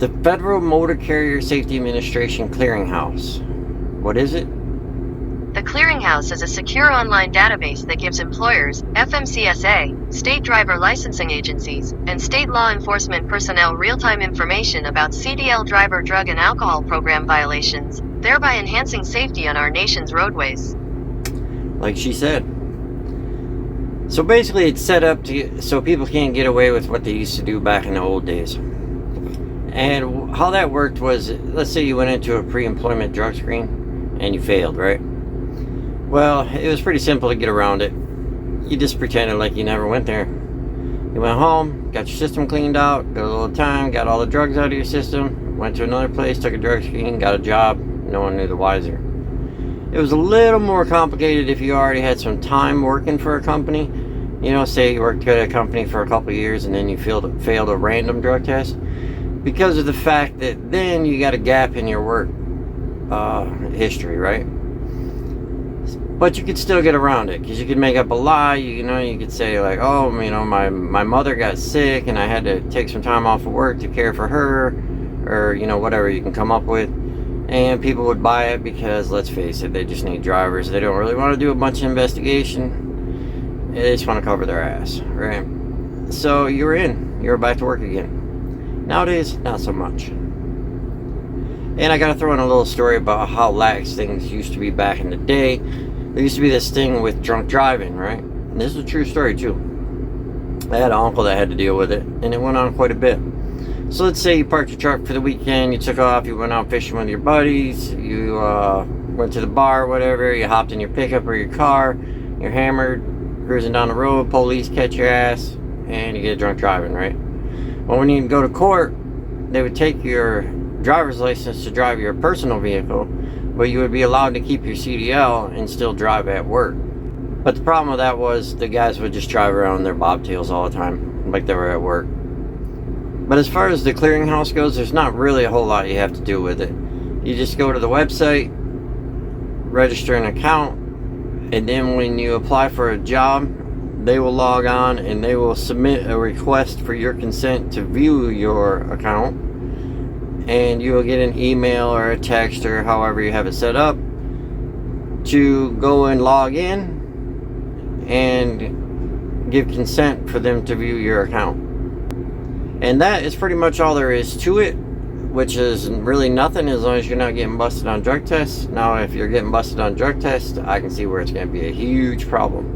The Federal Motor Carrier Safety Administration Clearinghouse. What is it? The Clearinghouse is a secure online database that gives employers, FMCSA, state driver licensing agencies, and state law enforcement personnel real-time information about CDL driver drug and alcohol program violations, thereby enhancing safety on our nation's roadways. Like she said. So basically it's set up so people can't get away with what they used to do back in the old days. And how that worked was, let's say you went into a pre-employment drug screen and you failed, right? Well, it was pretty simple to get around it. You just pretended like you never went there. You went home, got your system cleaned out, got a little time, got all the drugs out of your system, went to another place, took a drug screen, got a job. No one knew the wiser. It was a little more complicated if you already had some time working for a company. You know, say you worked at a company for a couple of years and then you failed a random drug test. Because of the fact that then you got a gap in your work history, right? But you could still get around it because you could make up a lie. You know, you could say like, oh, you know, my mother got sick and I had to take some time off of work to care for her, or, you know, whatever you can come up with. And people would buy it because, let's face it, they just need drivers. They don't really want to do a bunch of investigation. They just want to cover their ass, right? So you're back to work again. Nowadays, not so much. And I gotta throw in a little story about how lax things used to be back in the day. There used to be this thing with drunk driving, right? And this is a true story too. I had an uncle that had to deal with it, and it went on quite a bit. So let's say you parked your truck for the weekend, you took off, you went out fishing with your buddies, you went to the bar or whatever, you hopped in your pickup or your car, you're hammered, cruising down the road, police catch your ass, and you get drunk driving, right? Well, when you go to court, they would take your driver's license to drive your personal vehicle, but you would be allowed to keep your CDL and still drive at work. But the problem with that was the guys would just drive around their bobtails all the time, like they were at work. But as far as the clearinghouse goes, there's not really a whole lot you have to do with it. You just go to the website, register an account, and then when you apply for a job, they will log on and they will submit a request for your consent to view your account, and you will get an email or a text or however you have it set up to go and log in and give consent for them to view your account. And that is pretty much all there is to it, which is really nothing as long as you're not getting busted on drug tests. Now if you're getting busted on drug tests, I can see where it's going to be a huge problem.